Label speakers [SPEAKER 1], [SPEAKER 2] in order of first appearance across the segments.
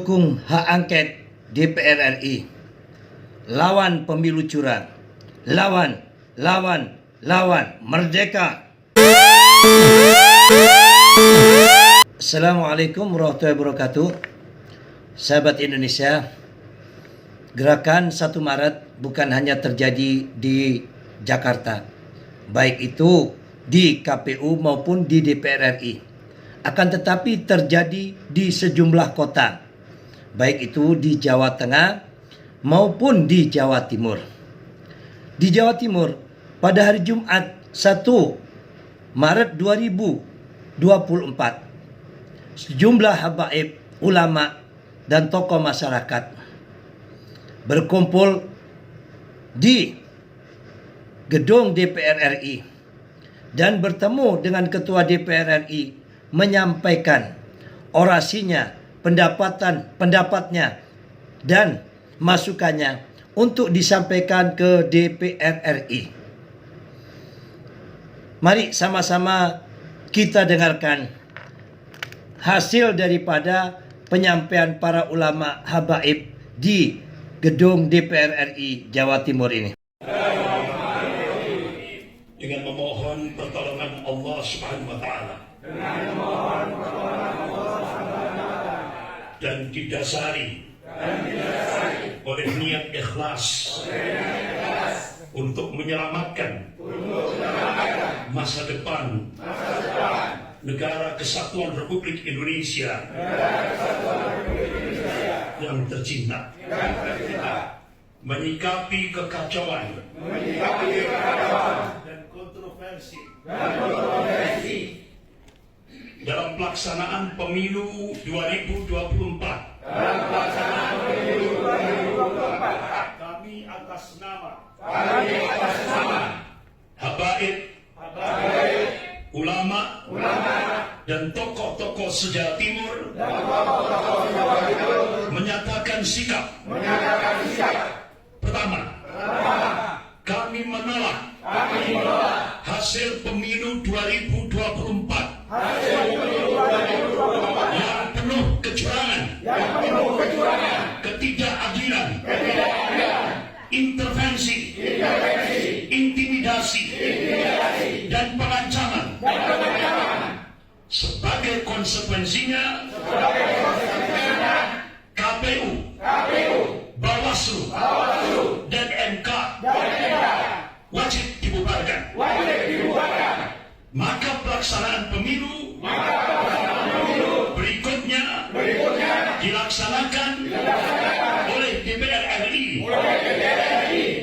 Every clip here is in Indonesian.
[SPEAKER 1] Dukung hak angket DPR RI. Lawan pemilu curang. Lawan, lawan, lawan. Merdeka. Assalamualaikum warahmatullahi wabarakatuh. Sahabat Indonesia, gerakan 1 Maret bukan hanya terjadi di Jakarta, baik itu di KPU maupun di DPR RI. Akan tetapi terjadi di sejumlah kota, baik itu di Jawa Tengah maupun di Jawa Timur. Di Jawa Timur, pada hari Jumat 1 Maret 2024, sejumlah habaib, ulama, dan tokoh masyarakat berkumpul di gedung DPR RI dan bertemu dengan Ketua DPR RI, menyampaikan orasinya, pendapatnya dan masukannya untuk disampaikan ke DPR RI. Mari sama-sama kita dengarkan hasil daripada penyampaian para ulama habaib di gedung DPR RI Jawa Timur ini.
[SPEAKER 2] Dengan memohon pertolongan Allah Subhanahu wa taala. Dan didasari oleh niat ikhlas untuk menyelamatkan masa depan negara kesatuan Republik Indonesia yang tercinta, menyikapi kekacauan dan kontroversi dalam pelaksanaan pemilu 2024. Kami atas nama habaib, ulama, dan tokoh-tokoh sejarah timur menyatakan sikap. Pertama, kami menolak hasil pemilu 2024 yang penuh kecurangan, ketidakadilan, intervensi, intimidasi, dan pengancaman. Sebagai konsekuensinya, KPU, Bawaslu, dan MK wajib dibubarkan. Maka pelaksanaan pemilu berikutnya dilaksanakan oleh DPR RI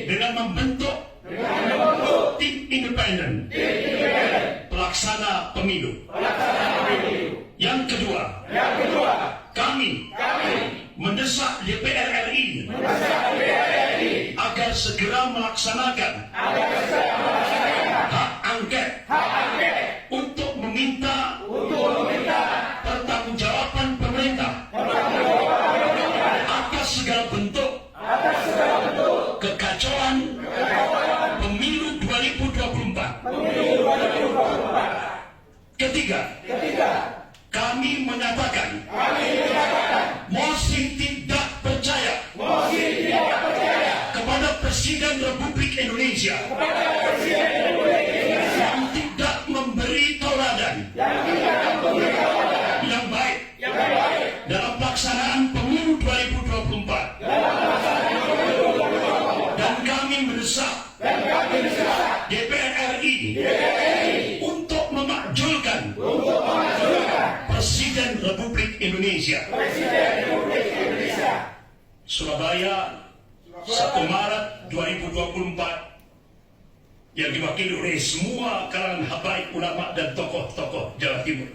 [SPEAKER 2] dengan membentuk tim independen pelaksana pemilu. Yang kedua, kami mendesak DPR RI agar segera melaksanakan hak angket untuk meminta pertanggungjawaban pemerintah atas segala bentuk kekacauan pemilu 2024. Ketiga, kami menyatakan mosi tidak percaya kepada Presiden Republik Indonesia yang tidak memberi tauladan yang baik dalam pelaksanaan pemilu 2024. Dan kami mendesak DPR RI untuk memakzulkan Presiden Republik Indonesia. Surabaya, 1 Maret 2024, yang diwakili oleh semua kalangan habaib, ulama, dan tokoh-tokoh Jawa Timur.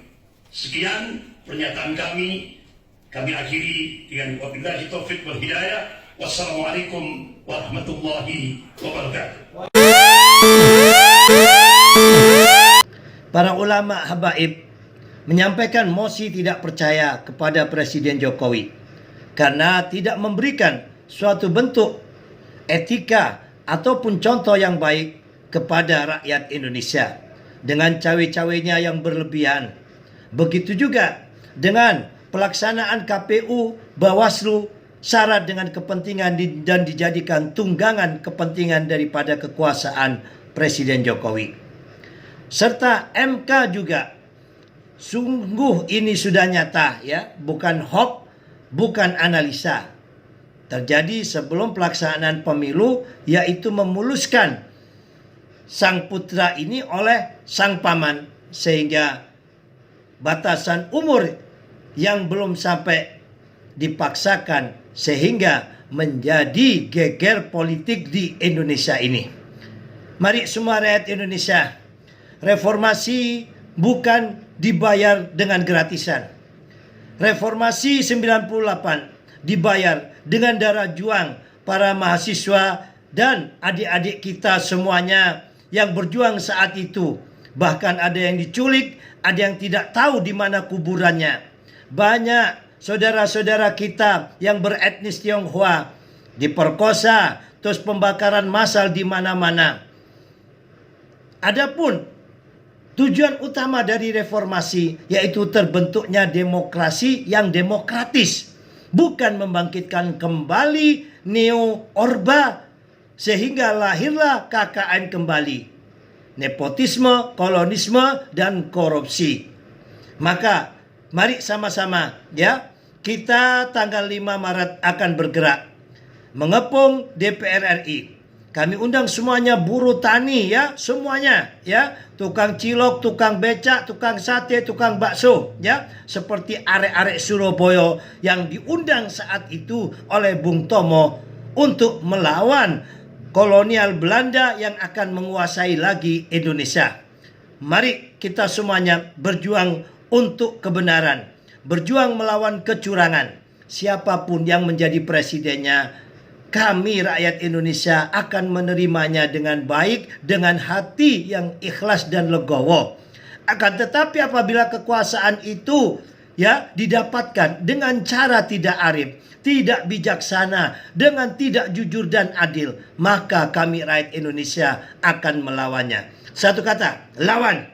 [SPEAKER 2] Sekian pernyataan kami akhiri dengan wabillahi taufik wal hidayah. Wassalamualaikum warahmatullahi wabarakatuh.
[SPEAKER 1] Para ulama habaib menyampaikan mosi tidak percaya kepada Presiden Jokowi karena tidak memberikan suatu bentuk etika ataupun contoh yang baik kepada rakyat Indonesia dengan cawe-cawenya yang berlebihan. Begitu juga dengan pelaksanaan KPU, Bawaslu syarat dengan kepentingan dan dijadikan tunggangan kepentingan daripada kekuasaan Presiden Jokowi. Serta MK juga, sungguh ini sudah nyata ya, bukan hoax, bukan analisa. Terjadi sebelum pelaksanaan pemilu, yaitu memuluskan sang putra ini oleh sang paman, sehingga batasan umur yang belum sampai dipaksakan, sehingga menjadi geger politik di Indonesia ini. Mari semua rakyat Indonesia, reformasi bukan dibayar dengan gratisan. Reformasi 98 dibayar dengan darah juang para mahasiswa dan adik-adik kita semuanya yang berjuang saat itu. Bahkan ada yang diculik, ada yang tidak tahu di mana kuburannya. Banyak saudara-saudara kita yang beretnis Tionghoa diperkosa, terus pembakaran massal di mana-mana. Adapun tujuan utama dari reformasi yaitu terbentuknya demokrasi yang demokratis, bukan membangkitkan kembali neo-orba sehingga lahirlah KKN kembali, nepotisme, kolonisme, dan korupsi. Maka mari sama-sama ya, kita tanggal 5 Maret akan bergerak mengepung DPR RI. Kami undang semuanya, buruh tani ya, semuanya ya, tukang cilok, tukang becak, tukang sate, tukang bakso ya, seperti arek-arek Surabaya yang diundang saat itu oleh Bung Tomo untuk melawan kolonial Belanda yang akan menguasai lagi Indonesia. Mari kita semuanya berjuang untuk kebenaran, berjuang melawan kecurangan. Siapapun yang menjadi presidennya, kami rakyat Indonesia akan menerimanya dengan baik, dengan hati yang ikhlas dan legowo. Akan tetapi apabila kekuasaan itu ya didapatkan dengan cara tidak arif, tidak bijaksana, dengan tidak jujur dan adil, maka kami rakyat Indonesia akan melawannya. Satu kata, lawan.